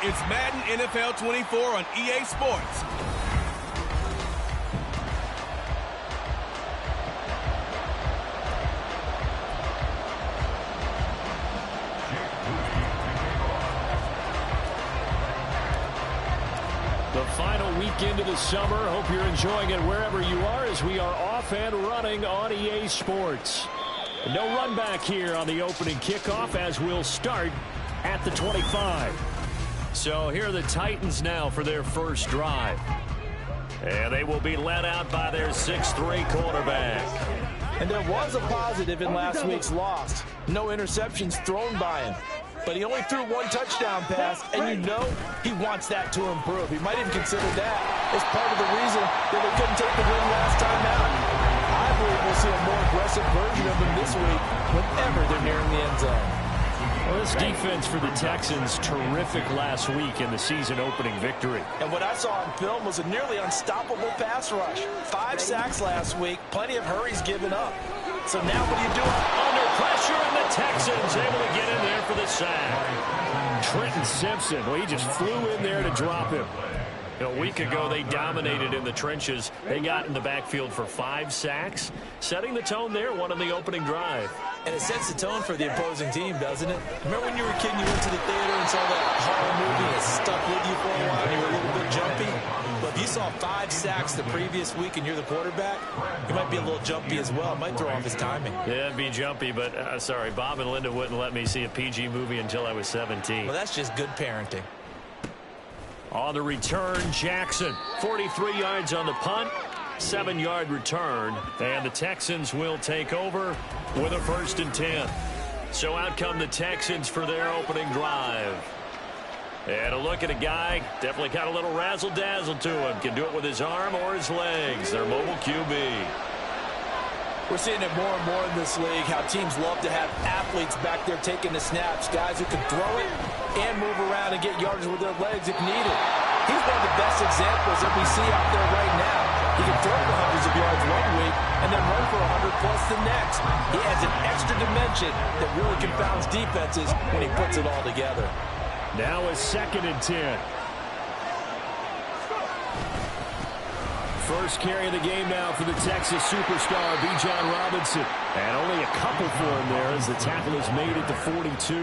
It's Madden NFL 24 on EA Sports. The final weekend of the summer. Hope you're enjoying it wherever you are as we are off and running on EA Sports. No run back here on the opening kickoff as we'll start at the 25. So here are the Titans now for their first drive. And they will be led out by their 6'3" quarterback. And there was a positive in last week's loss. No interceptions thrown by him. But he only threw one touchdown pass, and you know he wants that to improve. He might even consider that as part of the reason that they couldn't take the win last time out. I believe we'll see a more aggressive version of him this week whenever they're nearing the end zone. Well, this defense for the Texans, terrific last week in the season-opening victory. And what I saw on film was a nearly unstoppable pass rush. 5 sacks last week, plenty of hurries given up. So now what do you do? Under pressure, and the Texans able to get in there for the sack. Trenton Simpson, well, he just flew in there to drop him. A week ago, they dominated in the trenches. They got in the backfield for 5 sacks, setting the tone there, one on the opening drive. And it sets the tone for the opposing team, doesn't it? Remember when you were a kid and you went to the theater and saw that horror movie that stuck with you for a while and you were a little bit jumpy? Well, if you saw 5 sacks the previous week and you're the quarterback, you might be a little jumpy as well. It might throw off his timing. Yeah, it'd be jumpy, but sorry, Bob and Linda wouldn't let me see a PG movie until I was 17. Well, that's just good parenting. On the return, Jackson, 43 yards on the punt, 7-yard return, and the Texans will take over with a 1st and 10. So out come the Texans for their opening drive. And a look at a guy, definitely got a little razzle-dazzle to him. Can do it with his arm or his legs. Their mobile QB. We're seeing it more and more in this league, how teams love to have athletes back there taking the snaps, guys who can throw it and move around and get yards with their legs if needed. He's one of the best examples that we see out there right now. He can throw for hundreds of yards one week and then run for 100-plus the next. He adds an extra dimension that really confounds defenses when he puts it all together. Now a 2nd and 10. First carry of the game now for the Texas superstar, Bijan Robinson. And only a couple for him there as the tackle is made at the 42.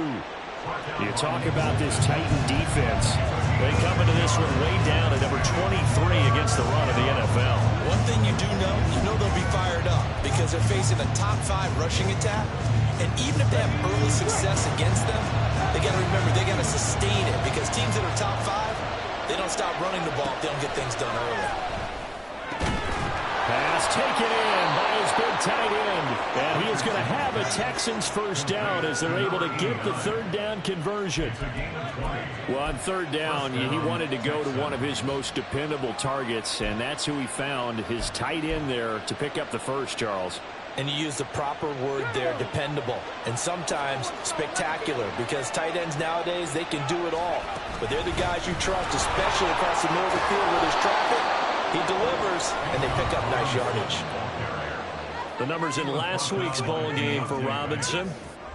You talk about this Titan defense. They come into this one way down at number 23 against the run of the NFL. One thing you do know, they'll be fired up because they're facing a top 5 rushing attack. And even if they have early success against them, they got to remember they got to sustain it because teams that are top 5, they don't stop running the ball if they don't get things done early. Pass taken in by his big tight end. And he is going to have a Texans first down as they're able to get the 3rd down conversion. Well, on 3rd down, he wanted to go to one of his most dependable targets, and that's who he found, his tight end there, to pick up the first, Charles. And you use the proper word there, dependable, and sometimes spectacular, because tight ends nowadays, they can do it all. But they're the guys you trust, especially across the middle of the field where there's traffic. He delivers, and they pick up nice yardage. The numbers in last week's bowl game for Robinson.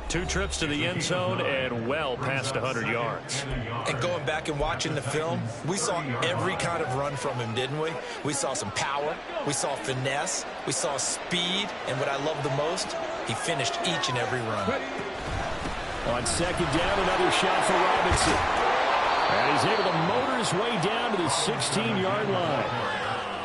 2 trips to the end zone and well past 100 yards. And going back and watching the film, we saw every kind of run from him, didn't we? We saw some power, we saw finesse, we saw speed, and what I love the most, he finished each and every run. On 2nd down, another shot for Robinson. And he's able to motor his way down to the 16-yard line.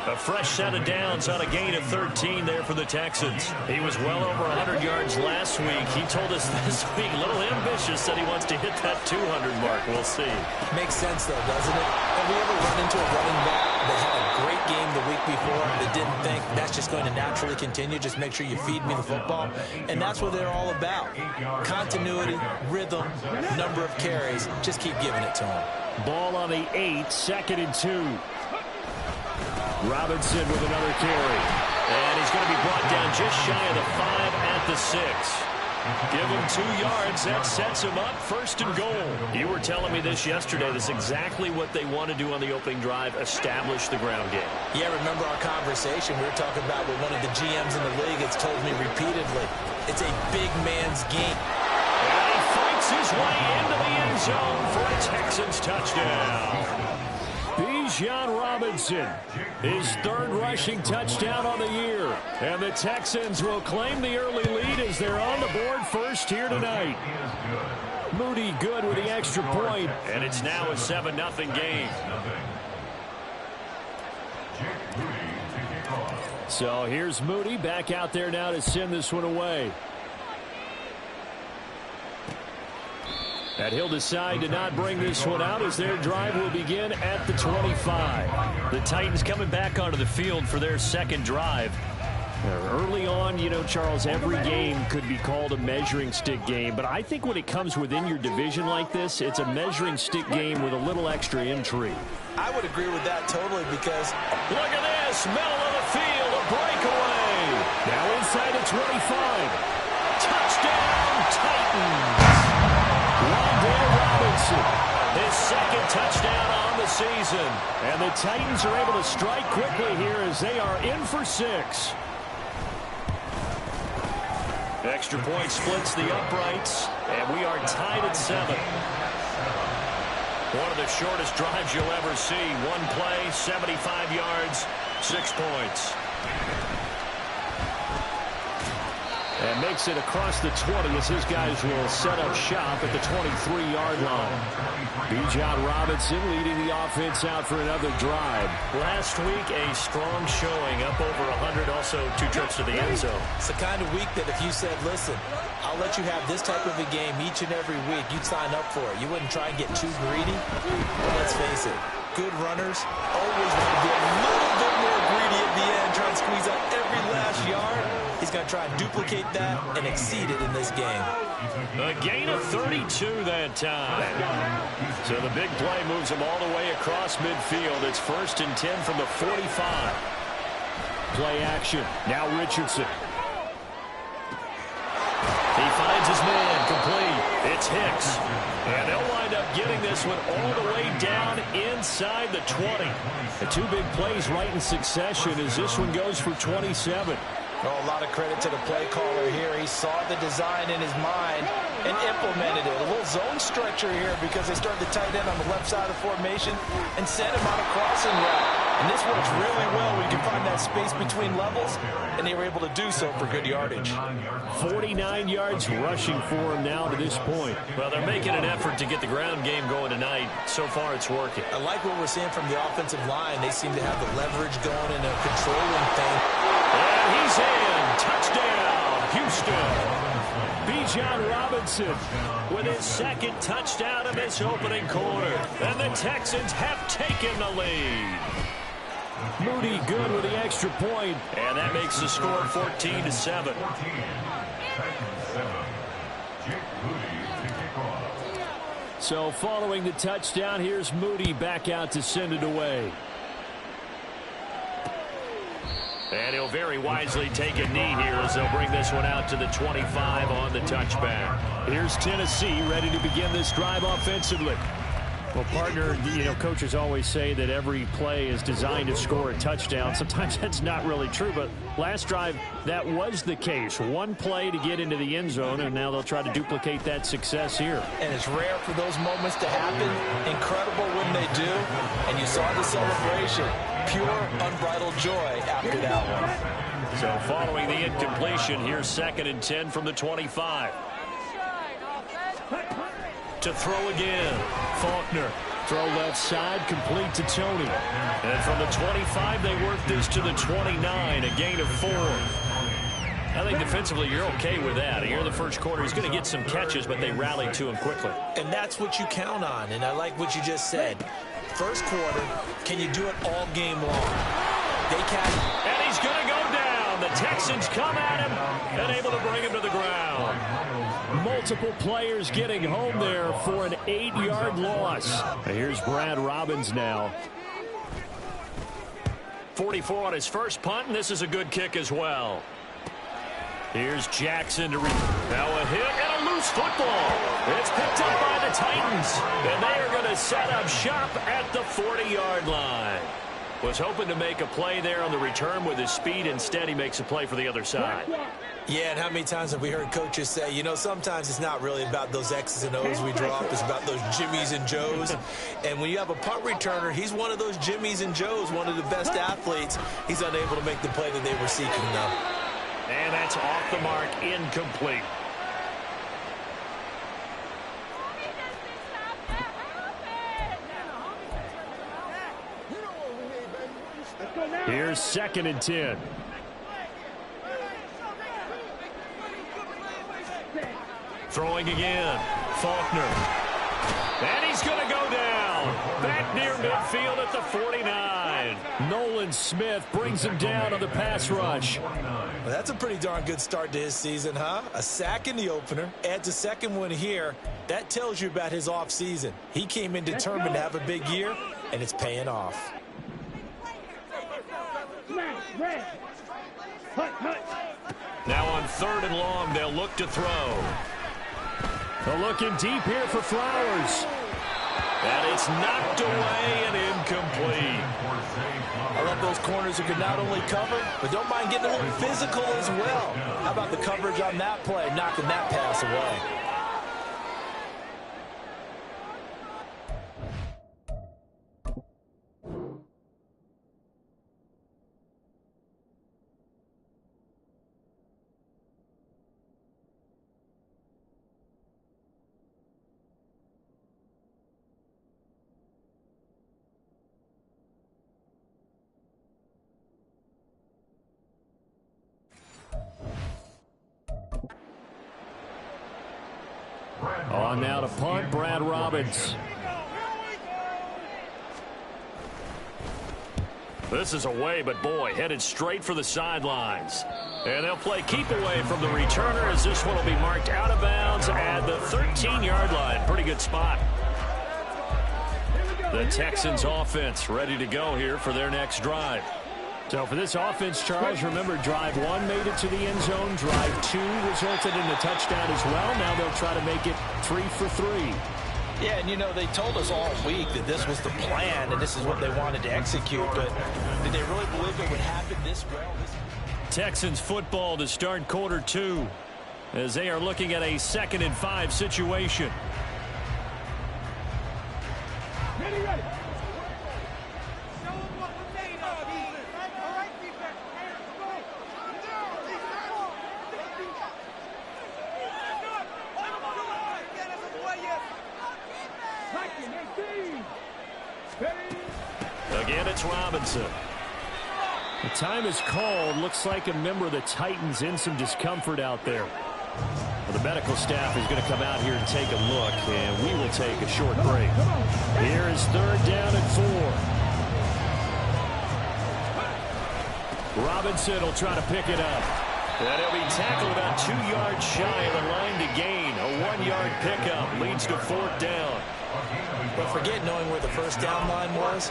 A fresh set of downs on a gain of 13 there for the Texans. He was well over 100 yards last week. He told us this week, a little ambitious, that he wants to hit that 200 mark. We'll see. Makes sense, though, doesn't it? Have we ever run into a running back that had a great game the week before that didn't think that's just going to naturally continue? Just make sure you feed me the football. And that's what they're all about. Continuity, rhythm, number of carries. Just keep giving it to him. Ball on the 8, 2nd and 2. Robinson with another carry. And he's going to be brought down just shy of the 5 at the 6. Give him 2 yards. That sets him up 1st and goal. You were telling me this yesterday. This is exactly what they want to do on the opening drive, establish the ground game. Yeah, remember our conversation. We were talking about what one of the GMs in the league has told me repeatedly. It's a big man's game. And he fights makes his way into the end zone for a Texans touchdown. Bijan Robinson, his third rushing touchdown on the year. And the Texans will claim the early lead as they're on the board first here tonight. Moody good with the extra point. And it's now a 7-0 game. So here's Moody back out there now to send this one away. And he'll decide to not bring this one out as their drive will begin at the 25. The Titans coming back onto the field for their second drive. Early on, you know, Charles, every game could be called a measuring stick game. But I think when it comes within your division like this, it's a measuring stick game with a little extra intrigue. I would agree with that totally because... Look at this, middle of the field, a breakaway. Now inside the 25. Touchdown, Titans. Wan'Dale Robinson, his second touchdown on the season. And the Titans are able to strike quickly here as they are in for 6. Extra point splits the uprights, and we are tied at 7. One of the shortest drives you'll ever see. One play, 75 yards, 6 points. And makes it across the 20 as his guys will set up shop at the 23-yard line. Bijan Robinson leading the offense out for another drive. Last week, a strong showing, up over 100, also 2 trips to the end zone. It's the kind of week that if you said, listen, I'll let you have this type of a game each and every week, you'd sign up for it. You wouldn't try and get too greedy. But let's face it, good runners always want to be a little bit more greedy at the end, trying to squeeze out every last yard. He's going to try and duplicate that and exceed it in this game. A gain of 32 that time. So the big play moves him all the way across midfield. It's 1st and 10 from the 45. Play action. Now Richardson. He finds his man complete. It's Hicks. And they'll wind up getting this one all the way down inside the 20. The 2 big plays right in succession as this one goes for 27. Oh, a lot of credit to the play caller here. He saw the design in his mind and implemented it. A little zone structure here because they started the tight end on the left side of the formation and sent him on a crossing route. And this works really well when you can find that space between levels, and they were able to do so for good yardage. 49 yards rushing for him now to this point. Well, they're making an effort to get the ground game going tonight. So far, it's working. I like what we're seeing from the offensive line. They seem to have the leverage going and a controlling thing. And he's in. Touchdown, Houston. Bijan Robinson with his second touchdown of this opening quarter. And the Texans have taken the lead. Moody good with the extra point. And that makes the score 14-7. So following the touchdown, here's Moody back out to send it away. And he'll very wisely take a knee here as they'll bring this one out to the 25 on the touchback. Here's Tennessee ready to begin this drive offensively. Well, partner, you know, coaches always say that every play is designed to score a touchdown. Sometimes that's not really true, but last drive, that was the case. One play to get into the end zone, and now they'll try to duplicate that success here. And it's rare for those moments to happen. Incredible when they do. And you saw the celebration. Pure, unbridled joy after that one. So following the incompletion, here's 2nd and 10 from the 25. To throw again. Faulkner. Throw left side, complete to Tony. And from the 25, they work this to the 29, a gain of 4. I think defensively you're okay with that. Here in the first quarter, he's going to get some catches, but they rallied to him quickly. And that's what you count on, and I like what you just said. First quarter, can you do it all game long? They can. And he's going to go down. The Texans come at him and able to bring him to the ground. Multiple players getting home there for an 8-yard loss. Here's Brad Robbins now. 44 on his first punt, and this is a good kick as well. Here's Jackson to now a hit and a loose football. It's picked up by the Titans, and they are going to set up shop at the 40-yard line. Was hoping to make a play there on the return with his speed. Instead, he makes a play for the other side. Yeah, and how many times have we heard coaches say, you know, sometimes it's not really about those X's and O's we drop. It's about those Jimmies and Joes. And when you have a punt returner, he's one of those Jimmies and Joes, one of the best athletes. He's unable to make the play that they were seeking, though. And that's off the mark, incomplete. Here's 2nd and 10. Throwing again. Faulkner. And he's going to go down. Back near midfield at the 49. Nolan Smith brings him down on the pass rush. Well, that's a pretty darn good start to his season, huh? A sack in the opener. Adds a second one here. That tells you about his offseason. He came in determined to have a big year, and it's paying off. Now on 3rd and long, they'll look to throw. They're looking deep here for Flowers. And it's knocked away and incomplete. I love those corners who can not only cover, but don't mind getting a little physical as well. How about the coverage on that play, knocking that pass away? On now to punt, Brad Robbins. This is away, but boy, headed straight for the sidelines. And they'll play keep away from the returner as this one will be marked out of bounds at the 13-yard line. Pretty good spot. The Texans offense ready to go here for their next drive. So for this offense, Charles, remember drive 1 made it to the end zone. Drive 2 resulted in a touchdown as well. Now they'll try to make it 3 for 3. Yeah, and you know, they told us all week that this was the plan and this is what they wanted to execute, but did they really believe it would happen this well? Texans football to start quarter 2 as they are looking at a 2nd and 5 situation. Ready. Again, it's Robinson. The time is called. Looks like a member of the Titans in some discomfort out there. Well, the medical staff is going to come out here and take a look, and we will take a short break. Here is 3rd down and 4. Robinson will try to pick it up. And he'll be tackled about 2 yards shy of the line to gain. A 1-yard pickup leads to 4th down. But forget knowing where the first down line was.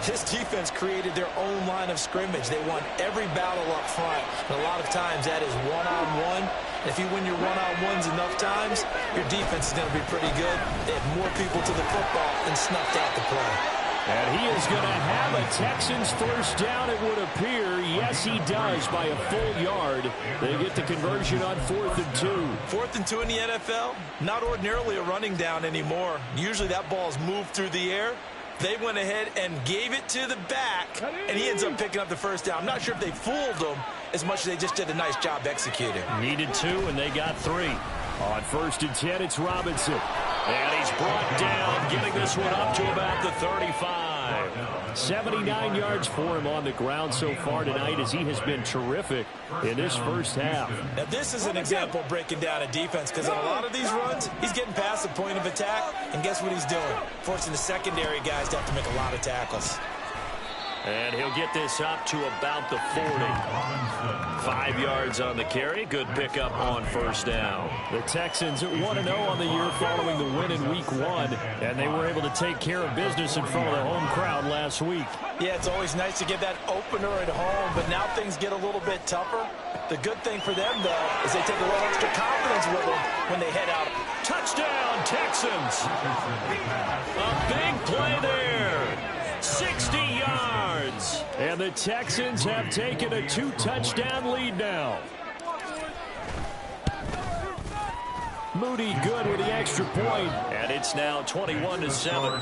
This defense created their own line of scrimmage. They won every battle up front. And a lot of times that is one-on-one. And if you win your one-on-ones enough times, your defense is going to be pretty good. They have more people to the football and snuffed out the play. And he is going to have a Texans first down, it would appear. Yes, he does, by a full yard. They get the conversion on 4th and 2. 4th and 2 in the NFL, not ordinarily a running down anymore. Usually that ball is moved through the air. They went ahead and gave it to the back, and he ends up picking up the first down. I'm not sure if they fooled him as much as they just did a nice job executing. Needed 2, and they got 3. On 1st and 10, it's Robinson. And he's brought down, getting this one up to about the 35. 79 yards for him on the ground so far tonight as he has been terrific in this first half. Now, this is an example of breaking down a defense because on a lot of these runs, he's getting past the point of attack, and guess what he's doing? Forcing the secondary guys to have to make a lot of tackles. And he'll get this up to about the 40. 5 yards on the carry. Good pickup on first down. The Texans 1-0 on the year following the win in Week 1. And they were able to take care of business in front of the home crowd last week. Yeah, it's always nice to get that opener at home, but now things get a little bit tougher. The good thing for them, though, is they take a little extra confidence with them when they head out. Touchdown, Texans! A big play there. 60 yards. And the Texans have taken a 2-touchdown lead now. Moody good with the extra point. And it's now 21-7.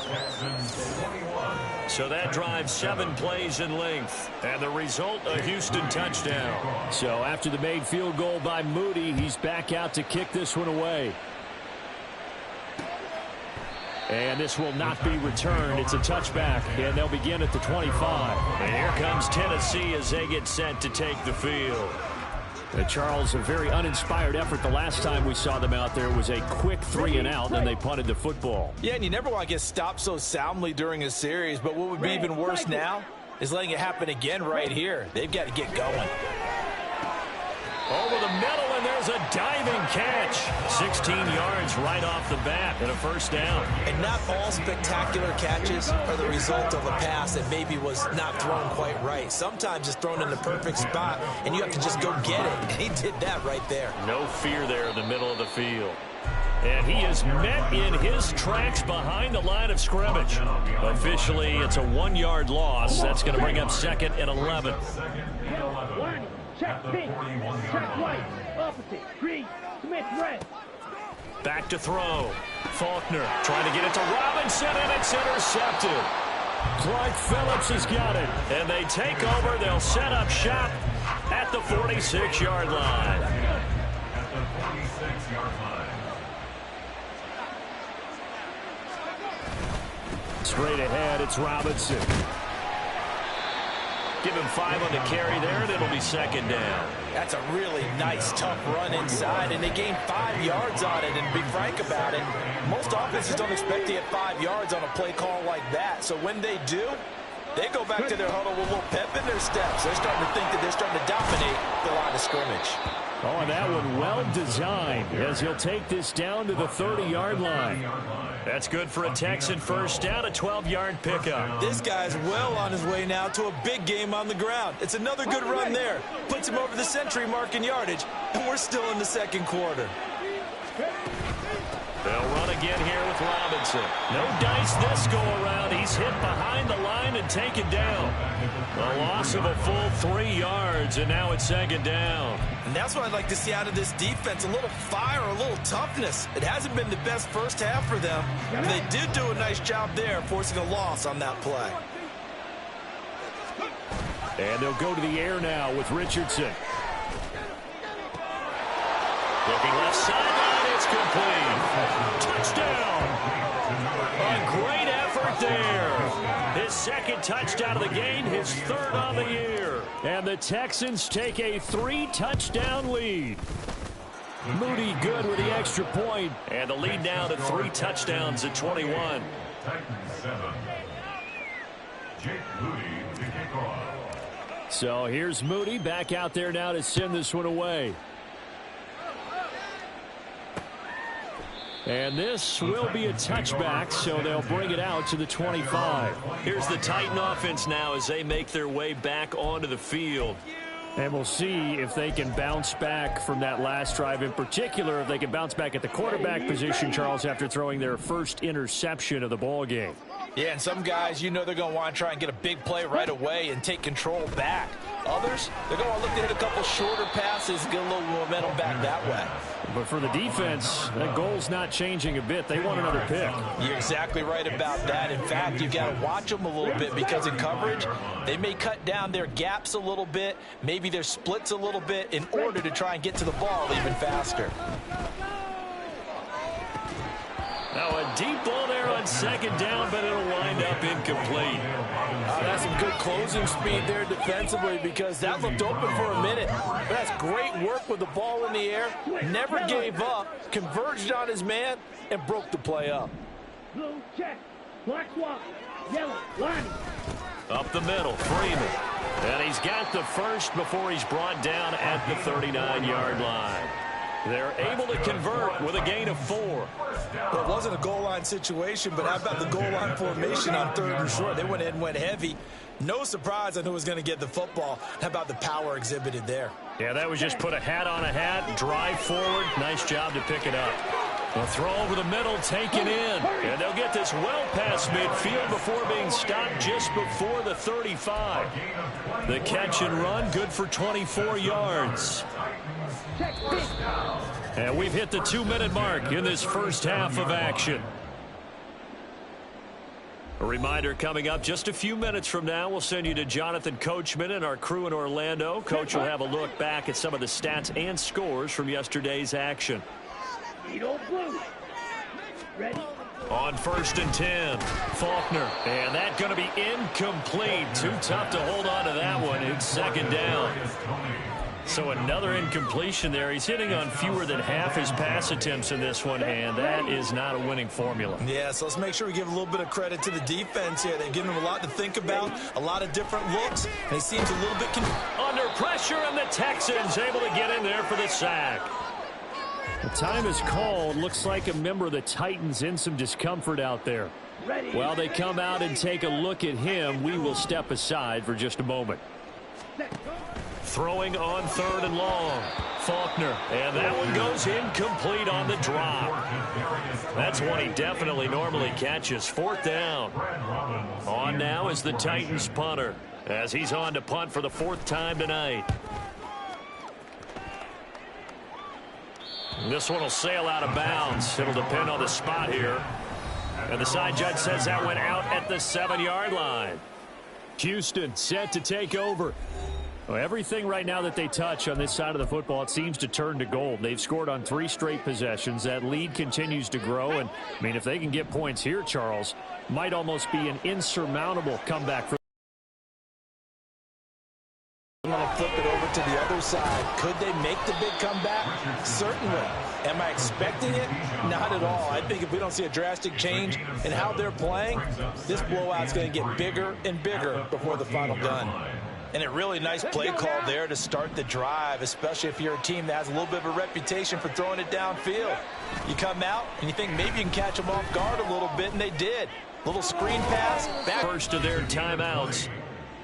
So that drives 7 plays in length. And the result, a Houston touchdown. So after the made field goal by Moody, he's back out to kick this one away. And this will not be returned. It's a touchback, and they'll begin at the 25. And here comes Tennessee as they get set to take the field. Charles, a very uninspired effort the last time we saw them out there. Was a quick 3-and-out, and they punted the football. Yeah, and you never want to get stopped so soundly during a series, but what would be even worse now is letting it happen again right here. They've got to get going. Over the middle, and there's a diving catch. 16 yards right off the bat and a first down. And not all spectacular catches are the result of a pass that maybe was not thrown quite right. Sometimes it's thrown in the perfect spot, and you have to just go get it. And he did that right there. No fear there in the middle of the field. And he is met in his tracks behind the line of scrimmage. Officially, it's a 1-yard loss. That's going to bring up 2nd and 11. Check pink, check white, opposite, green, Smith red. Back to throw. Faulkner trying to get it to Robinson, and it's intercepted. Clark Phillips has got it. And they take over. They'll set up shop at the 46-yard line. Straight ahead, it's Robinson. Give him 5 on the carry there, and it'll be 2nd down. That's a really nice, tough run inside, and they gained 5 yards on it. And to be frank about it, most offenses don't expect to get 5 yards on a play call like that. So when they do, they go back to their huddle with a little pep in their steps. They're starting to think that they're starting to dominate the line of scrimmage. Oh, and that one well designed as he'll take this down to the 30-yard line. That's good for a Texan first down, a 12-yard pickup. This guy's well on his way now to a big game on the ground. It's another good run there. Puts him over the century mark in yardage, and we're still in the 2nd quarter. They'll run again here with Robinson. No dice this go-around. He's hit behind the line and taken down. A loss of a full 3 yards, and now it's 2nd down. And that's what I'd like to see out of this defense, a little fire, a little toughness. It hasn't been the best first half for them, but they did do a nice job there, forcing a loss on that play. And they'll go to the air now with Richardson. Looking left sideline, it's complete. Touchdown! A great effort there. His 2nd touchdown of the game, his 3rd on the year. And the Texans take a 3-touchdown lead. Moody good with the extra point. And the lead now to 3 touchdowns at 21. So here's Moody back out there now to send this one away. And this will be a touchback, so they'll bring it out to the 25. Here's the Titan offense now as they make their way back onto the field. And we'll see if they can bounce back from that last drive. In particular, if they can bounce back at the quarterback position, Charles, after throwing their first interception of the ball game. Yeah, and some guys, you know they're going to want to try and get a big play right away and take control back. Others, they're going to look to hit a couple shorter passes and get a little momentum back that way. But for the defense, that goal's not changing a bit. They want another pick. You're exactly right about that. In fact, you've got to watch them a little bit because in coverage, they may cut down their gaps a little bit, maybe their splits a little bit in order to try and get to the ball even faster. Now a deep ball there on 2nd down, but it'll wind up incomplete. That's some good closing speed there defensively because that looked open for a minute. But that's great work with the ball in the air. Never gave up, converged on his man, and broke the play up. Blue check, black swap, yellow line. Up the middle, Freeman. And he's got the first before he's brought down at the 39-yard line. They're able to convert with a gain of 4. Well, it wasn't a goal line situation, but how about the goal line formation on 3rd and short? They went in and went heavy. No surprise on who was going to get the football. How about the power exhibited there? Yeah, that was just put a hat on a hat, drive forward. Nice job to pick it up. A throw over the middle, taken in. And they'll get this well past midfield before being stopped just before the 35. The catch and run, good for 24 yards. And we've hit the 2-minute mark in this first half of action. A reminder coming up just a few minutes from now, we'll send you to Jonathan Coachman and our crew in Orlando. Coach will have a look back at some of the stats and scores from yesterday's action. Ready? On 1st and 10, Faulkner. And that's going to be incomplete. Too tough to hold on to that one. It's second down. So another incompletion there. He's hitting on fewer than half his pass attempts in this one, and that is not a winning formula. Yeah, so let's make sure we give a little bit of credit to the defense here. They've given him a lot to think about, a lot of different looks, and he seems a little bit under pressure, and the Texans able to get in there for the sack. The time is called. Looks like a member of the Titans in some discomfort out there. While they come out and take a look at him, we will step aside for just a moment. Throwing on 3rd and long. Faulkner. And that one goes incomplete on the drop. That's one he definitely normally catches. 4th down. On now is the Titans punter, as he's on to punt for the 4th time tonight. This one will sail out of bounds. It'll depend on the spot here. And the side judge says that went out at the 7-yard line. Houston set to take over. Well, everything right now that they touch on this side of the football, it seems to turn to gold. They've scored on 3 straight possessions. That lead continues to grow. And, I mean, if they can get points here, Charles, might almost be an insurmountable comeback for. I'm going to flip it over to the other side. Could they make the big comeback? Certainly. Am I expecting it? Not at all. I think if we don't see a drastic change in how they're playing, this blowout's going to get bigger and bigger before the final gun. And a really nice play call there to start the drive, especially if you're a team that has a little bit of a reputation for throwing it downfield. You come out and you think maybe you can catch them off guard a little bit, and they did. Little screen pass. Back. First of their timeouts,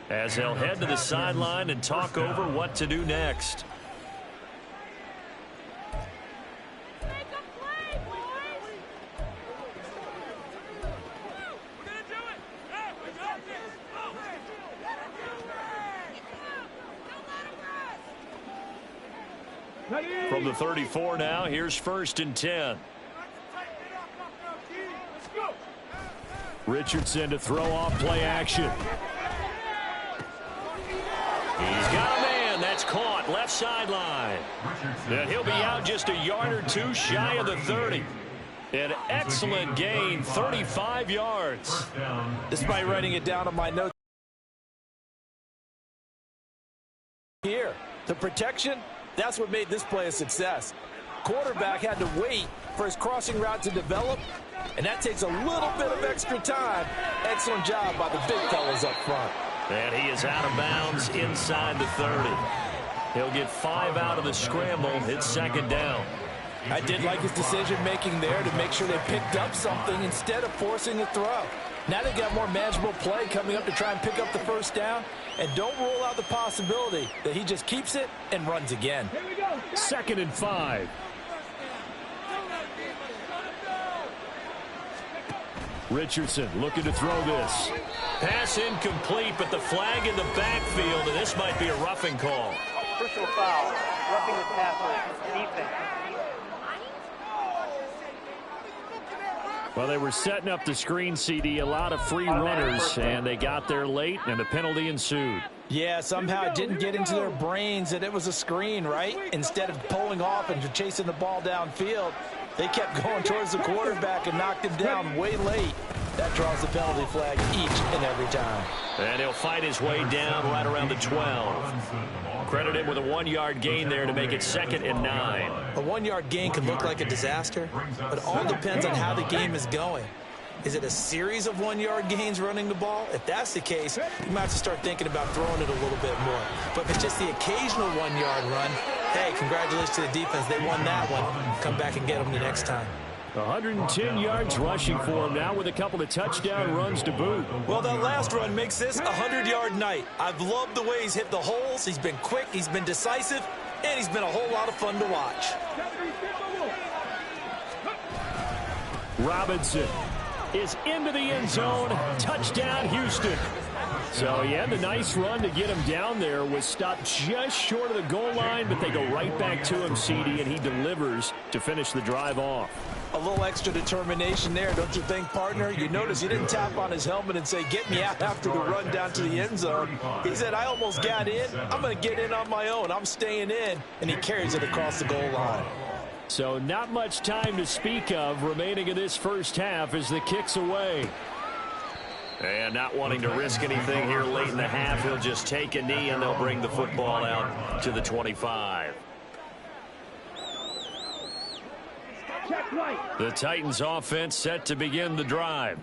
as they'll head to the sideline and talk over what to do next. From the 34 now, here's 1st and 10. Richardson to throw off play action. He's got a man. That's caught left sideline. And he'll be out just a yard or two shy of the 30. An excellent gain, 35 yards. Despite writing it down on my notes here, the protection, that's what made this play a success. Quarterback had to wait for his crossing route to develop, and that takes a little bit of extra time. Excellent job by the big fellas up front. And he is out of bounds inside the 30. He'll get 5 out of the scramble. It's second down. I did like his decision-making there to make sure they picked up something instead of forcing the throw. Now they've got more manageable play coming up to try and pick up the 1st down. And don't rule out the possibility that he just keeps it and runs again. 2nd and 5. Richardson looking to throw this. Pass incomplete, but the flag in the backfield, and this might be a roughing call. Personal foul, roughing the passer, defense. Well, they were setting up the screen, CD, a lot of free runners, and they got there late, and the penalty ensued. Yeah, somehow it didn't get into their brains that it was a screen, right? Instead of pulling off and chasing the ball downfield, they kept going towards the quarterback and knocked him down way late. That draws the penalty flag each and every time. And he'll fight his way down right around the 12. Credit him with a 1-yard gain there to make it 2nd and 9. A 1-yard gain can look like a disaster, but it all depends on how the game is going. Is it a series of 1-yard gains running the ball? If that's the case, you might have to start thinking about throwing it a little bit more. But if it's just the occasional 1-yard run, hey, congratulations to the defense. They won that one. Come back and get them the next time. 110 yards rushing for him now with a couple of touchdown runs to boot. Well, that last run makes this a 100-yard night. I've loved the way he's hit the holes. He's been quick, he's been decisive, and he's been a whole lot of fun to watch. Robinson is into the end zone. Touchdown, Houston. So he had the nice run to get him down there. Was stopped just short of the goal line, but they go right back to him, CD, and he delivers to finish the drive off. A little extra determination there, don't you think, partner? You notice he didn't tap on his helmet and say, get me out after the run down to the end zone. He said, I almost got in. I'm going to get in on my own. I'm staying in. And he carries it across the goal line. So not much time to speak of remaining in this first half as the kick's away. And not wanting to risk anything here late in the half, he'll just take a knee and they'll bring the football out to the 25. Check right. The Titans offense set to begin the drive.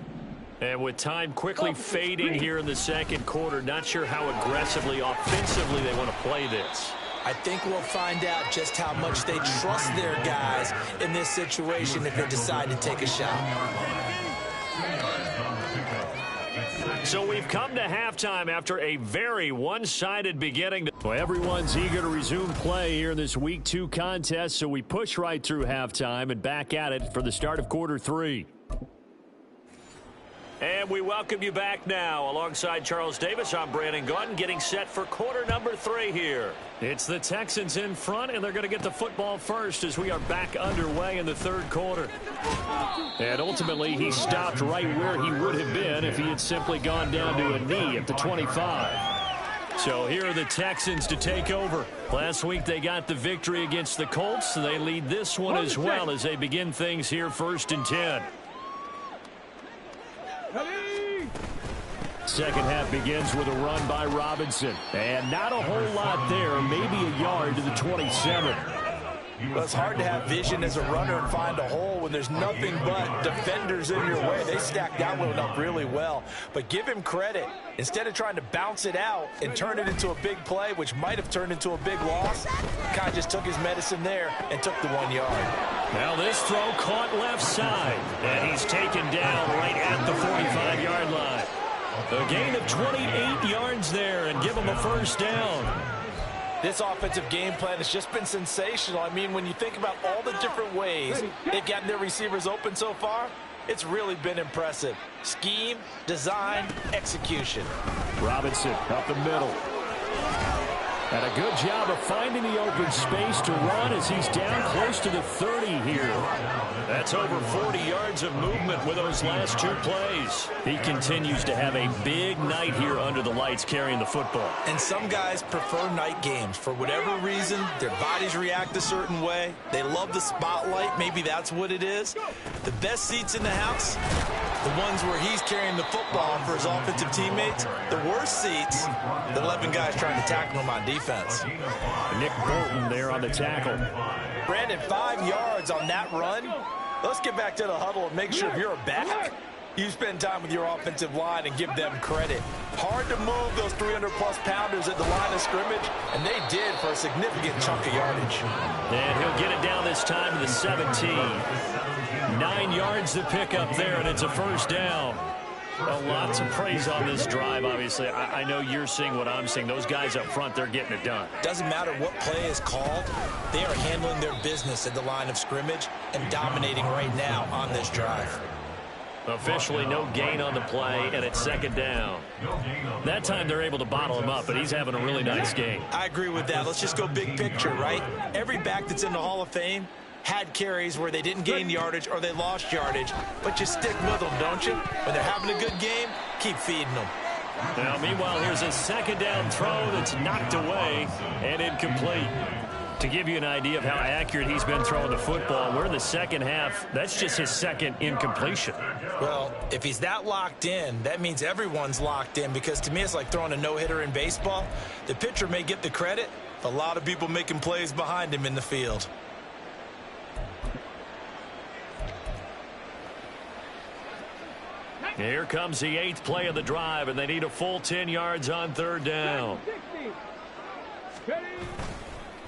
And with time quickly fading here in the second quarter, not sure how aggressively, offensively they want to play this. I think we'll find out just how much they trust their guys in this situation if they decide to take a shot. So we've come to halftime after a very one-sided beginning. Well, everyone's eager to resume play here in this Week 2 contest, so we push right through halftime and back at it for the start of quarter 3. And we welcome you back now. Alongside Charles Davis, I'm Brandon Gunn, getting set for quarter number 3 here. It's the Texans in front, and they're going to get the football first as we are back underway in the third quarter. And ultimately, he stopped right where he would have been if he had simply gone down to a knee at the 25. So here are the Texans to take over. Last week they got the victory against the Colts, so they lead this one as well as they begin things here 1st and 10. Second half begins with a run by Robinson. And not a whole lot there, maybe a yard to the 27. Well, it's hard to have vision as a runner and find a hole when there's nothing but defenders in your way. They stacked that one up really well. But give him credit. Instead of trying to bounce it out and turn it into a big play, which might have turned into a big loss, kind of just took his medicine there and took the 1 yard. Now this throw caught left side. And he's taken down right at the 45-yard line. A gain of 28 yards there and give him a first down. This offensive game plan has just been sensational. I mean, when you think about all the different ways they've gotten their receivers open so far, it's really been impressive. Scheme, design, execution. Robinson up the middle. And a good job of finding the open space to run as he's down close to the 30 here. That's over 40 yards of movement with those last 2 plays. He continues to have a big night here under the lights carrying the football. And some guys prefer night games. For whatever reason, their bodies react a certain way. They love the spotlight. Maybe that's what it is. The best seats in the house, the ones where he's carrying the football for his offensive teammates. The worst seats, the 11 guys trying to tackle him on defense. Nick Bolton there on the tackle. Brandon, 5 yards on that run. Let's get back to the huddle and make sure if you're a back, you spend time with your offensive line and give them credit. Hard to move those 300-plus pounders at the line of scrimmage, and they did for a significant chunk of yardage. And he'll get it down this time to the 17. 9 yards to pick up there, and it's a first down. Well, lots of praise on this drive, obviously. I know you're seeing what I'm seeing. Those guys up front, they're getting it done. Doesn't matter what play is called. They are handling their business at the line of scrimmage and dominating right now on this drive. Officially no gain on the play, and it's second down. That time they're able to bottle him up, but he's having a really nice game. I agree with that. Let's just go big picture, right? Every back that's in the Hall of Fame had carries where they didn't gain yardage or they lost yardage, but you stick with them, don't you? When they're having a good game, keep feeding them. Now, meanwhile, here's a second down throw that's knocked away and incomplete. To give you an idea of how accurate he's been throwing the football, we're in the second half. That's just his second incompletion. Well, if he's that locked in, that means everyone's locked in, because to me it's like throwing a no-hitter in baseball. The pitcher may get the credit, a lot of people making plays behind him in the field. Here comes the 8th play of the drive, and they need a full 10 yards on third down.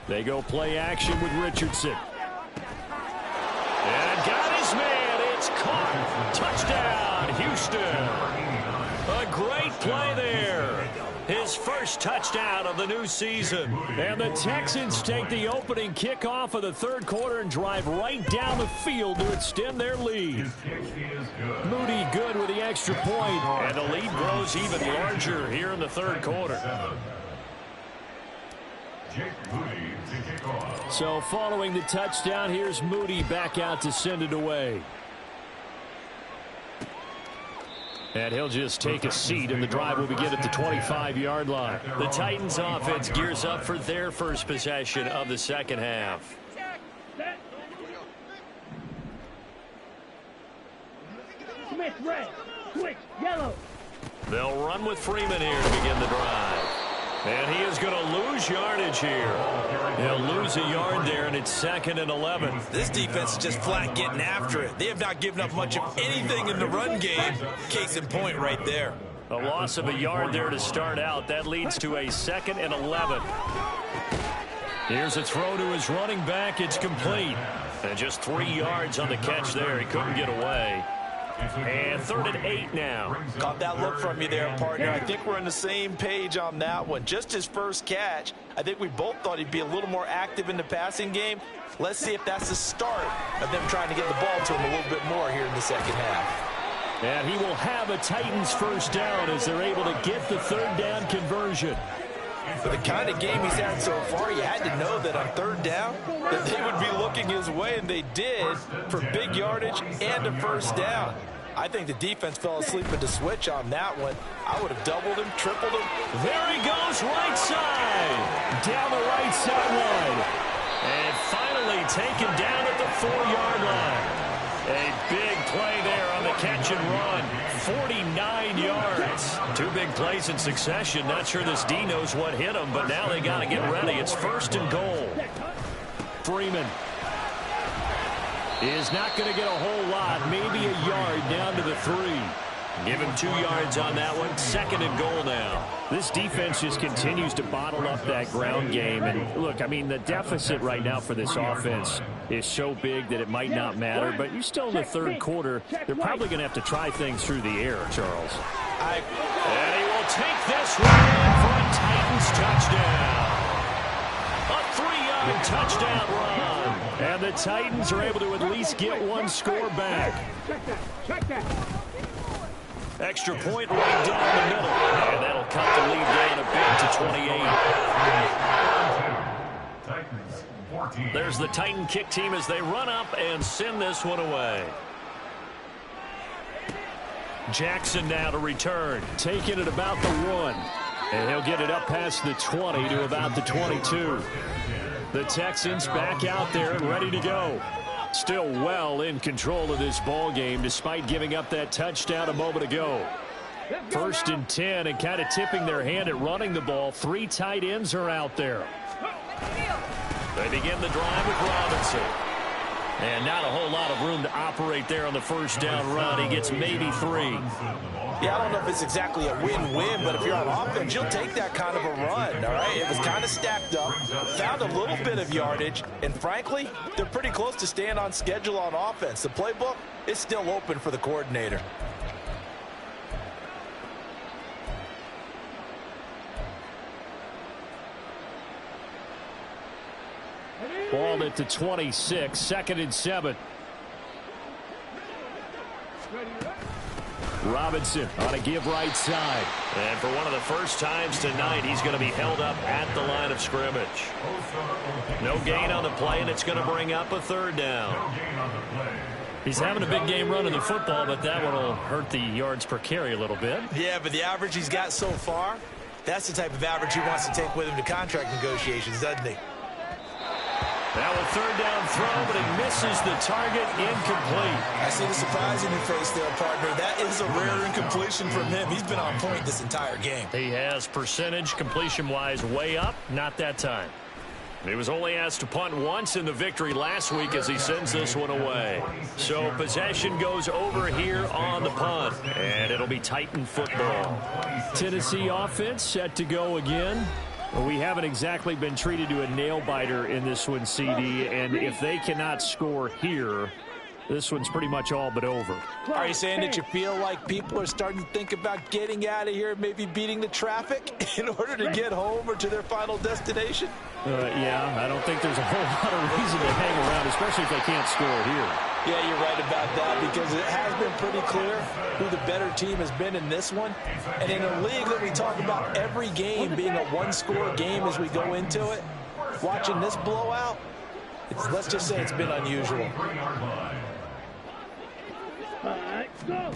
They go play action with Richardson. And got his man. It's caught. Touchdown, Houston. A great play there. his first touchdown of the new season. And the Texans take the opening kickoff of the third quarter and drive right down the field to extend their lead. Moody good with the extra point, and the lead grows even larger here in the third quarter. So following the touchdown, here's Moody back out to send it away. And he'll just take a seat, and the drive will begin at the 25-yard line. The Titans offense gears up for their first possession of the second half. Smith, red. Switch, yellow. They'll run with Freeman here to begin the drive. And he is going to lose yardage here. He'll lose a yard there, and it's 2nd and 11. This defense is just flat getting after it. They have not given up much of anything in the run game. Case in point right there. A loss of a yard there to start out. That leads to a 2nd and 11. Here's a throw to his running back. It's complete. And just 3 yards on the catch there. He couldn't get away. And 3rd and 8 now. Caught that look from you there, partner. I think we're on the same page on that one. Just his first catch. I think we both thought he'd be a little more active in the passing game. Let's see if that's the start of them trying to get the ball to him a little bit more here in the second half. And he will have a Titans first down as they're able to get the third down conversion. For the kind of game he's had so far, you had to know that on third down that they would be looking his way, and they did, for big yardage and a first down. I think the defense fell asleep at the switch on that one. I would have doubled him, tripled him. There he goes, right side. Down the right sideline. And finally taken down at the 4-yard line. A big play there on the catch and run. 49 yards. 2 big plays in succession. Not sure this D knows what hit him, but now they got to get ready. It's 1st and goal. Freeman is not going to get a whole lot. Maybe a yard down to the 3. Give him 2 yards on that one. 2nd and goal now. This defense just continues to bottle up that ground game. And look, I mean, the deficit right now for this offense is so big that it might not matter. But you're still in the third quarter. They're probably going to have to try things through the air, Charles. And he will take this one in for a Titans touchdown. A 3-yard touchdown run. And the Titans are able to at least get one score back. Check that. Extra point right down the middle. And that'll cut the lead down a bit to 28. There's the Titan kick team as they run up and send this one away. Jackson now to return. Taking it about the 1. And he'll get it up past the 20 to about the 22. The Texans back out there and ready to go. Still well in control of this ball game despite giving up that touchdown a moment ago. 1st and 10 and kind of tipping their hand at running the ball. 3 tight ends are out there. They begin the drive with Robinson. And not a whole lot of room to operate there on the first down run. He gets maybe 3. Yeah, I don't know if it's exactly a win-win, but if you're on offense, you'll take that kind of a run, all right? It was kind of stacked up, found a little bit of yardage, and frankly, they're pretty close to staying on schedule on offense. The playbook is still open for the coordinator. Ball at the 26, 2nd and 7. Robinson on a give right side. And for one of the first times tonight, he's going to be held up at the line of scrimmage. No gain on the play, and it's going to bring up a 3rd down. He's having a big game running the football, but that one will hurt the yards per carry a little bit. Yeah, but the average he's got so far, that's the type of average he wants to take with him to contract negotiations, doesn't he? Now a 3rd down throw, but he misses the target, incomplete. I see the surprise in your face there, partner. That is a rare incompletion from him. He's been on point this entire game. He has percentage completion-wise way up, not that time. He was only asked to punt once in the victory last week as he sends this one away. So possession goes over here on the punt, and it'll be Titan football. Tennessee offense set to go again. We haven't exactly been treated to a nail-biter in this one, CD, and if they cannot score here, this one's pretty much all but over. Are you saying that you feel like people are starting to think about getting out of here, maybe beating the traffic in order to get home or to their final destination? Yeah, I don't think there's a whole lot of reason to hang around, especially if they can't score here. Yeah, you're right about that, because it has been pretty clear who the better team has been in this one. And in a league that we talk about every game being a one-score game as we go into it, watching this blowout, let's just say it's been unusual. Go.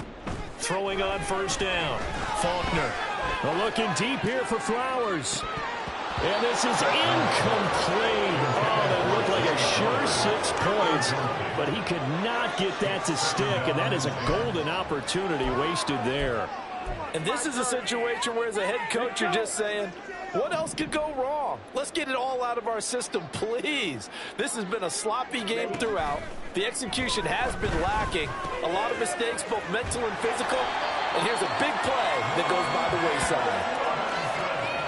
Throwing on first down. Faulkner looking deep here for Flowers. And this is incomplete. Oh, that looked like a sure 6 points, but he could not get that to stick, and that is a golden opportunity wasted there. And this is a situation where, as a head coach, you're just saying, what else could go wrong? Let's get it all out of our system, please. This has been a sloppy game throughout. The execution has been lacking. A lot of mistakes, both mental and physical. And here's a big play that goes by the wayside.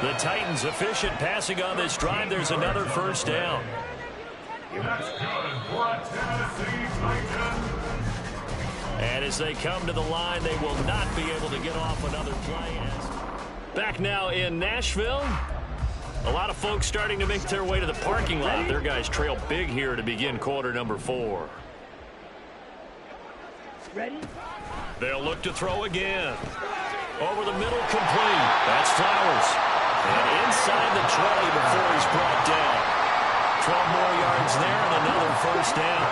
The Titans efficient passing on this drive. There's another first down. And as they come to the line, they will not be able to get off another play. Back now in Nashville. A lot of folks starting to make their way to the parking lot. Their guys trail big here to begin quarter number 4. Ready? They'll look to throw again. Over the middle, complete. That's Flowers. And inside the 20 before he's brought down. 12 more yards there and another first down.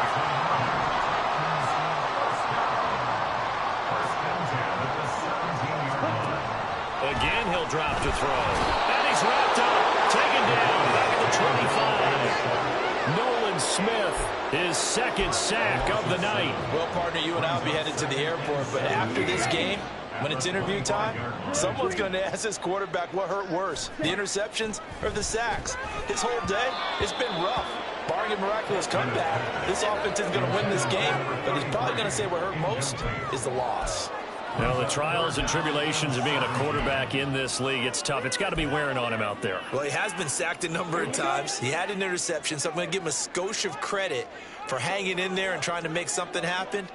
Again, he'll drop to throw. And he's wrapped up. Taken down. Back at the 25. Nolan Smith, his second sack of the night. Well, partner, you and I will be headed to the airport, but after this game, when it's interview time, someone's going to ask this quarterback what hurt worse, the interceptions or the sacks. His whole day, it's been rough. Barring a miraculous comeback, this offense is going to win this game, but he's probably going to say what hurt most is the loss. Now, the trials and tribulations of being a quarterback in this league, it's tough. It's got to be wearing on him out there. Well, he has been sacked a number of times. He had an interception, so I'm going to give him a skosh of credit for hanging in there and trying to make something happen,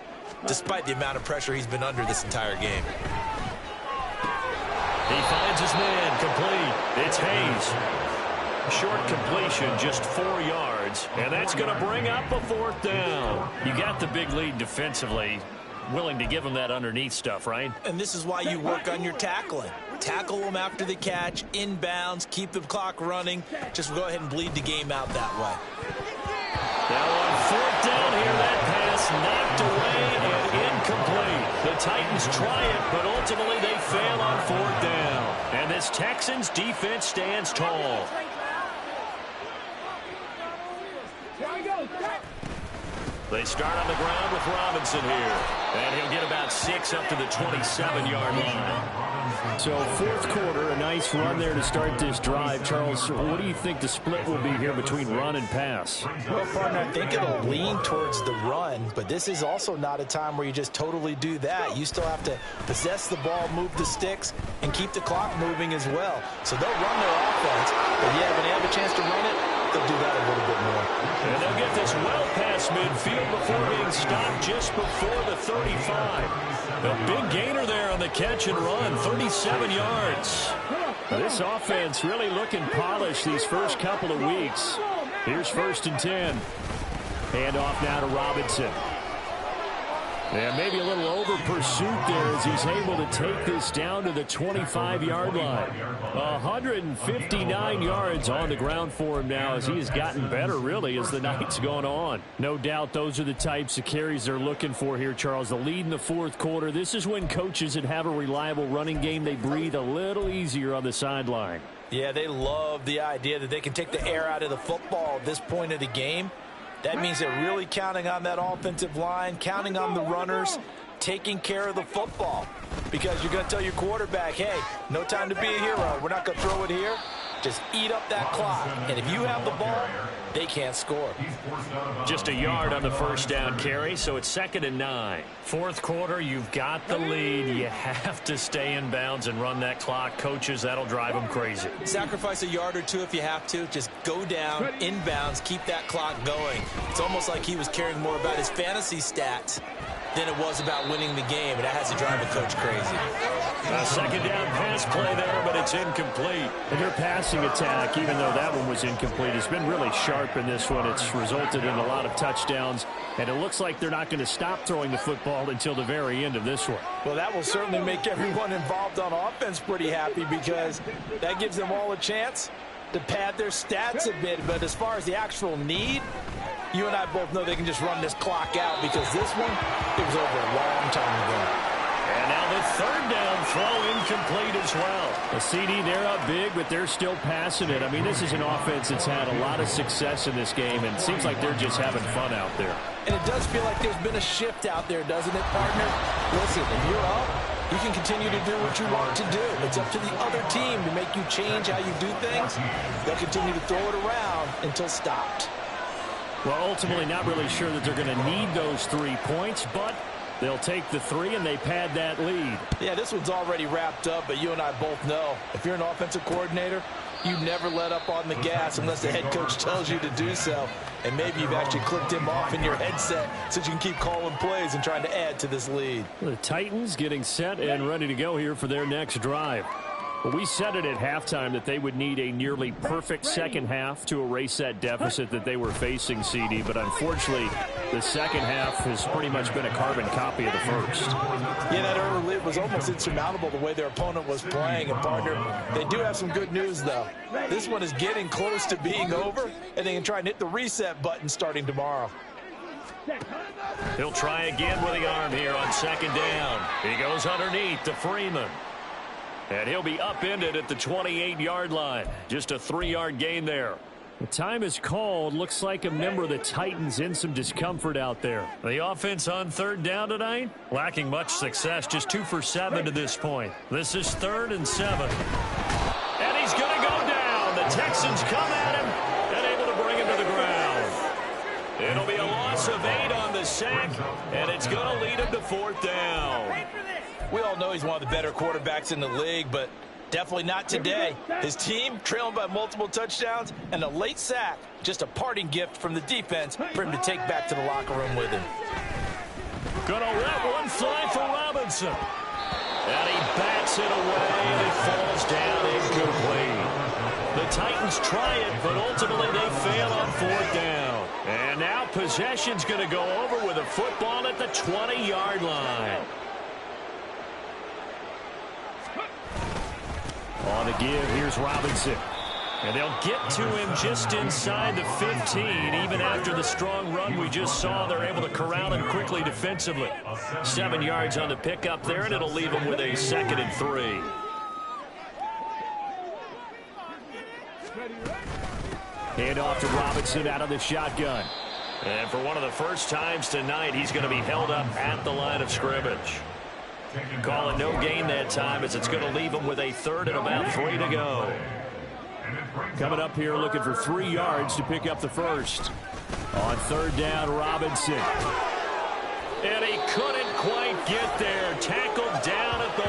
despite the amount of pressure he's been under this entire game. He finds his man, complete. It's Hayes. Short completion, just 4 yards, and that's going to bring up a fourth down. You got the big lead defensively. Willing to give him that underneath stuff, right? And this is why you work on your tackling. Tackle them after the catch, inbounds, keep the clock running. Just go ahead and bleed the game out that way. Now on fourth down here, that pass knocked away and incomplete. The Titans try it, but ultimately they fail on fourth down. And this Texans defense stands tall. They start on the ground with Robinson here. And he'll get about 6 up to the 27-yard line. So fourth quarter, a nice run there to start this drive. Charles, what do you think the split will be here between run and pass? Well, partner, I think it'll lean towards the run, but this is also not a time where you just totally do that. You still have to possess the ball, move the sticks, and keep the clock moving as well. So they'll run their offense, but yeah, when they have a chance to run it, they'll do that a little bit more. And they'll get this well past midfield before being stopped just before the 35. A big gainer there on the catch and run, 37 yards. This offense really looking polished these first couple of weeks. Here's 1st and 10. Hand off now to Robinson. And maybe a little over pursuit there as he's able to take this down to the 25-yard line. 159 yards on the ground for him now as he has gotten better, really, as the night's gone on. No doubt those are the types of carries they're looking for here, Charles. The lead in the fourth quarter. This is when coaches that have a reliable running game, they breathe a little easier on the sideline. Yeah, they love the idea that they can take the air out of the football at this point of the game. That means they're really counting on that offensive line, counting on the runners, taking care of the football. Because you're going to tell your quarterback, hey, no time to be a hero. We're not going to throw it here. Just eat up that clock. And if you have the ball, they can't score. Just a yard on the first down carry, so it's 2nd and 9. Fourth quarter, you've got the lead. You have to stay in bounds and run that clock. Coaches, that'll drive them crazy. Sacrifice a yard or two if you have to. Just go down, inbounds, keep that clock going. It's almost like he was caring more about his fantasy stats than it was about winning the game, and that has to drive a coach crazy. A 2nd down pass play there, but it's incomplete. And their passing attack, even though that one was incomplete, has been really sharp in this one. It's resulted in a lot of touchdowns, and it looks like they're not going to stop throwing the football until the very end of this one. Well, that will certainly make everyone involved on offense pretty happy, because that gives them all a chance to pad their stats a bit. But as far as the actual need, you and I both know they can just run this clock out, because this one, it was over a long time ago. And now the 3rd down throw incomplete as well. The CD, they're up big, but they're still passing it. I mean, this is an offense that's had a lot of success in this game, and it seems like they're just having fun out there. And it does feel like there's been a shift out there, doesn't it, partner? Listen, if you're up, you can continue to do what you want to do. It's up to the other team to make you change how you do things. They'll continue to throw it around until stopped. Well, ultimately, not really sure that they're going to need those 3 points, but they'll take the 3 and they pad that lead. Yeah, this one's already wrapped up, but you and I both know if you're an offensive coordinator, you never let up on the gas unless the head coach tells you to do so. And maybe you've actually clicked him off in your headset so you can keep calling plays and trying to add to this lead. The Titans getting set and ready to go here for their next drive. Well, we said it at halftime that they would need a nearly perfect second half to erase that deficit that they were facing, CD. But unfortunately, the second half has pretty much been a carbon copy of the first. Yeah, that early lead was almost insurmountable the way their opponent was playing. And, partner, they do have some good news, though. This one is getting close to being over, and they can try and hit the reset button starting tomorrow. He'll try again with the arm here on 2nd down. He goes underneath to Freeman. And he'll be upended at the 28-yard line. Just a 3-yard gain there. The time is called. Looks like a member of the Titans in some discomfort out there. The offense on 3rd down tonight, lacking much success. Just 2 for 7 to this point. This is 3rd and 7. And he's going to go down. The Texans come at him and able to bring him to the ground. It'll be a loss of 8 on the sack, and it's going to lead him to 4th down. We all know he's one of the better quarterbacks in the league, but definitely not today. His team trailing by multiple touchdowns, and a late sack, just a parting gift from the defense for him to take back to the locker room with him. Gonna let one fly for Robinson. And he bats it away, and it falls down incomplete. The Titans try it, but ultimately they fail on 4th down. And now possession's gonna go over with a football at the 20-yard line. On the give, here's Robinson. And they'll get to him just inside the 15. Even after the strong run we just saw, they're able to corral him quickly defensively. 7 yards on the pickup there, and it'll leave him with a 2nd and 3. Hand off to Robinson out of the shotgun. And for one of the first times tonight, he's going to be held up at the line of scrimmage. Call it no gain that time, as it's going to leave him with a 3rd and about 3 to go. Coming up here looking for 3 yards to pick up the first. On 3rd down, Robinson. And he couldn't quite get there. Tackled down at the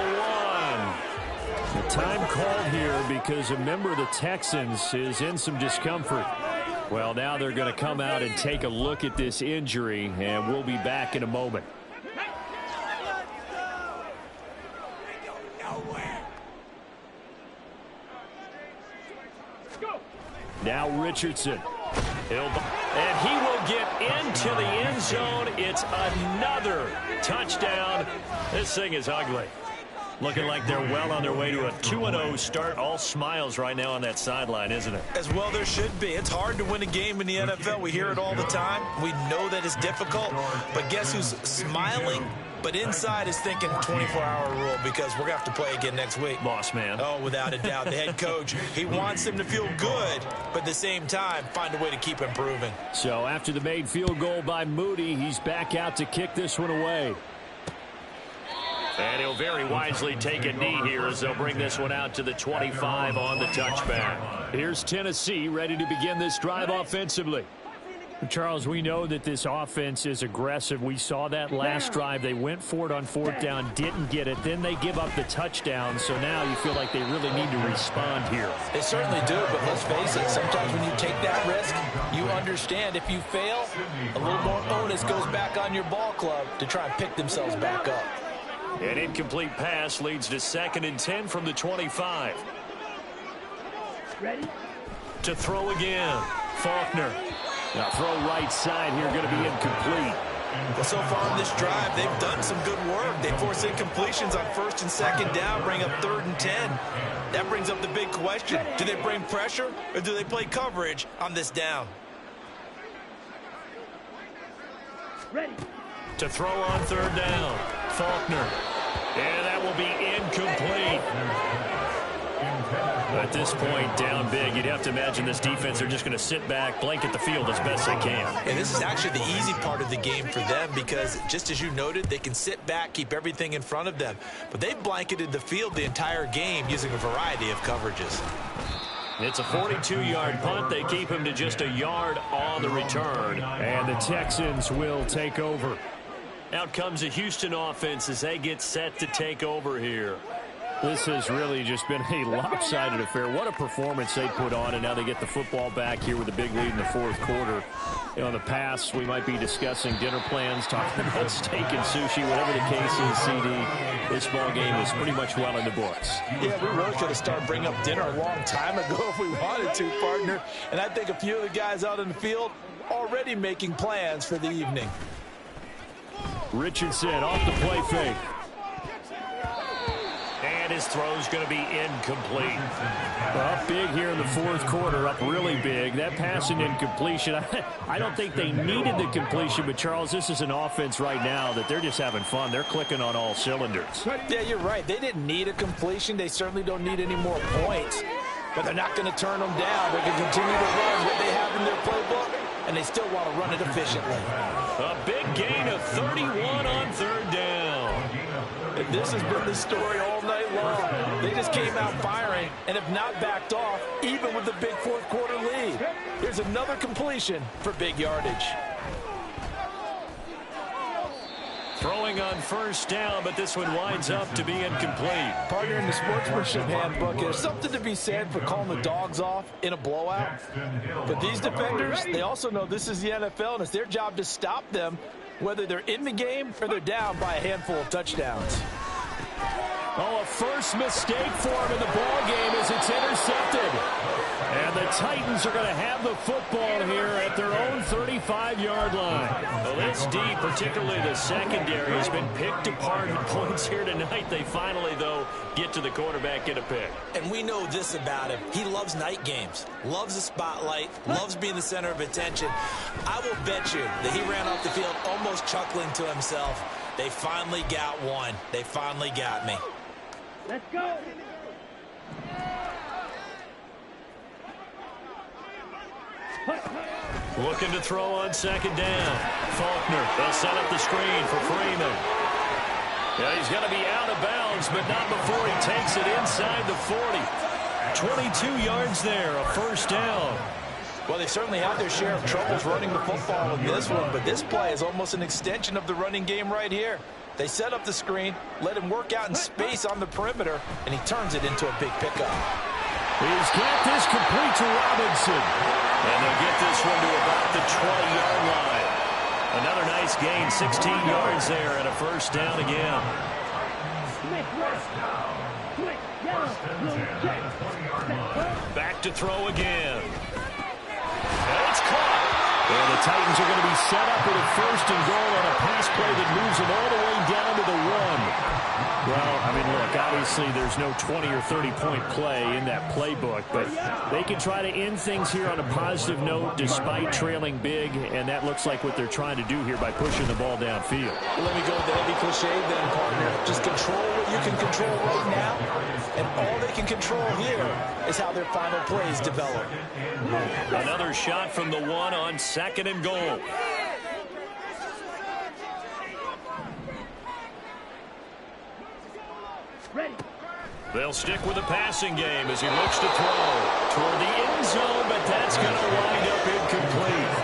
1. The time called here because a member of the Texans is in some discomfort. Well, now they're going to come out and take a look at this injury, and we'll be back in a moment. Now Richardson. And he will get into the end zone. It's another touchdown. This thing is ugly. Looking like they're well on their way to a 2-0 start. All smiles right now on that sideline, isn't it? As well there should be. It's hard to win a game in the NFL. We hear it all the time. We know that it's difficult. But guess who's smiling? But inside is thinking 24-hour rule, because we're going to have to play again next week. Boss man. Oh, without a doubt. The head coach, he wants them to feel good, but at the same time, find a way to keep improving. So after the made field goal by Moody, he's back out to kick this one away. And he'll very wisely take a knee here as they'll bring this one out to the 25 on the touchback. Here's Tennessee ready to begin this drive offensively. Charles, we know that this offense is aggressive. We saw that last drive. They went for it on fourth down, didn't get it. Then they give up the touchdown. So now you feel like they really need to respond here. They certainly do, but let's face it, sometimes when you take that risk, you understand if you fail, a little more onus goes back on your ball club to try and pick themselves back up. An incomplete pass leads to 2nd and 10 from the 25. Ready? To throw again, Faulkner. Now throw right side here, going to be incomplete. Well, so far in this drive, they've done some good work. They force incompletions on 1st and 2nd down, bring up 3rd and 10. That brings up the big question. Do they bring pressure or do they play coverage on this down? Ready? To throw on 3rd down, Faulkner. And that will be incomplete. At this point, down big, you'd have to imagine this defense, they're just going to sit back, blanket the field as best they can. And this is actually the easy part of the game for them because, just as you noted, they can sit back, keep everything in front of them. But they've blanketed the field the entire game using a variety of coverages. It's a 42-yard punt. They keep him to just a yard on the return. And the Texans will take over. Out comes the Houston offense as they get set to take over here. This has really just been a lopsided affair. What a performance they put on, and now they get the football back here with a big lead in the fourth quarter. You know, in the past, we might be discussing dinner plans, talking about steak and sushi, whatever the case is, CD. This ball game is pretty much well in the books. Yeah, we really could have started bringing up dinner a long time ago if we wanted to, partner. And I think a few of the guys out in the field already making plans for the evening. Richardson off the play fake. And his throw's going to be incomplete. Up big here in the fourth quarter, up really big. That pass and incompletion, I don't think they needed the completion, but Charles, this is an offense right now that they're just having fun. They're clicking on all cylinders. Yeah, you're right. They didn't need a completion. They certainly don't need any more points. But they're not going to turn them down. They're going to continue to run what they have in their playbook, and they still want to run it efficiently. A big gain of 31 on 3rd down. And this has been the story all night long. They just came out firing and have not backed off, even with the big fourth quarter lead. Here's another completion for big yardage. Throwing on 1st down, but this one winds up to be incomplete. Partner, in the sportsmanship handbook, there's something to be said for calling the dogs off in a blowout. But these defenders, they also know this is the NFL, and it's their job to stop them, whether they're in the game or they're down by a handful of touchdowns. Oh, a first mistake for him in the ball game as it's intercepted. And the Titans are going to have the football here at their own 35-yard line. Well, this D, particularly the secondary, has been picked apart in points here tonight. They finally, though, get to the quarterback, get a pick. And we know this about him. He loves night games, loves the spotlight, loves being the center of attention. I will bet you that he ran off the field almost chuckling to himself. They finally got one. They finally got me. Let's go. Looking to throw on 2nd down. Faulkner, they'll set up the screen for Freeman. Yeah, he's going to be out of bounds, but not before he takes it inside the 40. 22 yards there, a 1st down. Well, they certainly have their share of troubles running the football in this one, but this play is almost an extension of the running game right here. They set up the screen, let him work out in space on the perimeter, and he turns it into a big pickup. He's got this complete to Robinson. And they'll get this one to about the 20-yard line. Another nice gain, 16 yards there, and a 1st down again. Back to throw again. And it's caught. And the Titans are going to be set up with a 1st and goal on a pass play that moves them all the way down to the 1. Well, I mean, look, obviously there's no 20 or 30-point play in that playbook, but they can try to end things here on a positive note despite trailing big, and that looks like what they're trying to do here by pushing the ball downfield. Let me go with the heavy cliche then, partner. Just control what you can control right now, and all they can control here is how their final plays develop. Another shot from the 1 on 2nd and goal. Ready. They'll stick with the passing game as he looks to throw toward the end zone, but that's going to wind up incomplete.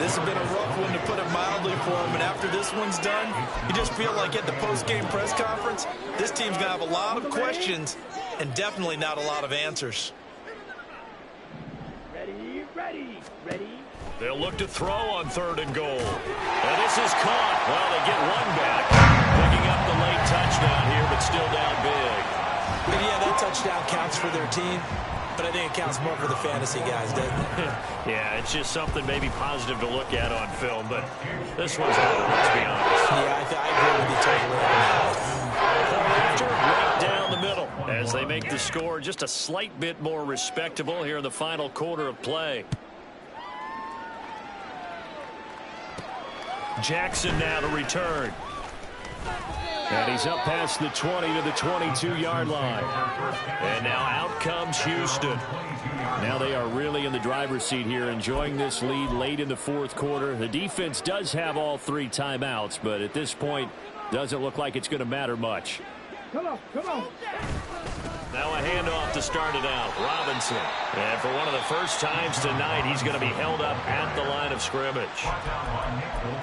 This has been a rough one, to put it mildly, for him. And after this one's done, you just feel like at the post-game press conference, this team's going to have a lot of questions and definitely not a lot of answers. Ready, ready, ready. They'll look to throw on 3rd and goal. And this is caught. Well, they get one back. Picking up the late touchdown here, but still down big. But yeah, that touchdown counts for their team, but I think it counts more for the fantasy guys, doesn't it? Yeah, it's just something maybe positive to look at on film, but this one's over, let's be honest. Yeah, I agree with you totally on that. After, right down the middle, as they make the score just a slight bit more respectable here in the final quarter of play. Jackson now to return. And he's up past the 20 to the 22-yard line. And now out comes Houston. Now they are really in the driver's seat here, enjoying this lead late in the 4th quarter. The defense does have all 3 timeouts, but at this point, doesn't look like it's going to matter much. Come on, come on. Now a handoff to start it out. Robinson. And for one of the first times tonight, he's going to be held up at the line of scrimmage.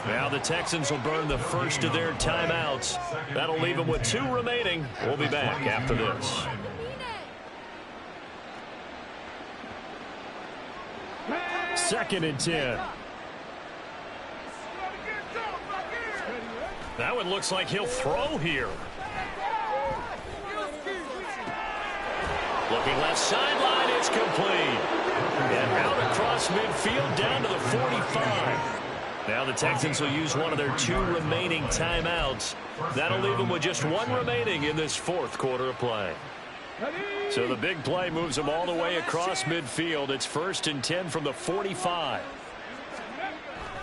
Now the Texans will burn the first of their timeouts. That'll leave them with 2 remaining. We'll be back after this. Second and 10. That one looks like he'll throw here. Looking left sideline, it's complete. And out across midfield down to the 45. Now the Texans will use one of their 2 remaining timeouts. That'll leave them with just 1 remaining in this 4th quarter of play. So the big play moves them all the way across midfield. It's 1st and 10 from the 45.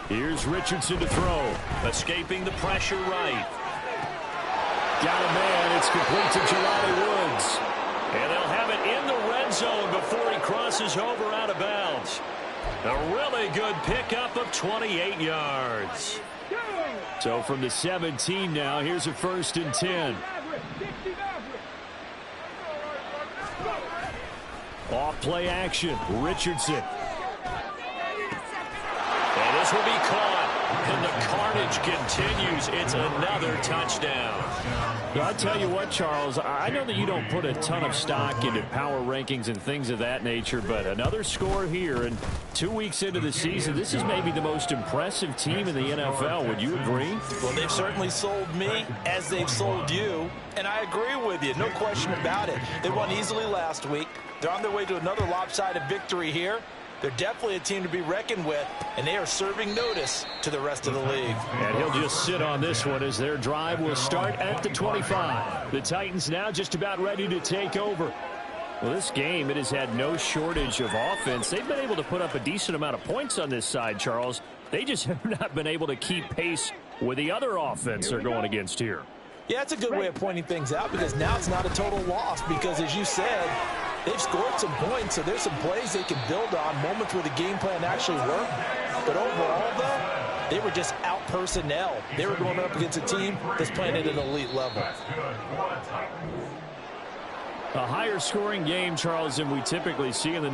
Here's Richardson to throw. Escaping the pressure right. Got a man. It's complete to Jelani Woods. And they'll have it in the red zone before he crosses over out of bounds. A really good pickup of 28 yards. So from the 17 now, here's a 1st and 10. Off play action. Richardson. And this will be caught. And the carnage continues. It's another touchdown. Well, I'll tell you what, Charles, I know that you don't put a ton of stock into power rankings and things of that nature, but another score here, and 2 weeks into the season, this is maybe the most impressive team in the NFL. Would you agree? Well, they've certainly sold me as they've sold you, and I agree with you, no question about it. They won easily last week. They're on their way to another lopsided victory here. They're definitely a team to be reckoned with, and they are serving notice to the rest of the league. And he'll just sit on this one as their drive will start at the 25. The Titans now just about ready to take over. Well, this game, it has had no shortage of offense. They've been able to put up a decent amount of points on this side, Charles. They just have not been able to keep pace with the other offense they're going against here. Yeah, that's a good way of pointing things out, because now it's not a total loss, because as you said, they've scored some points, so there's some plays they can build on, moments where the game plan actually worked. But overall, though, they were just out personnel. They were going up against a team that's playing at an elite level. A higher scoring game, Charles, than we typically see in the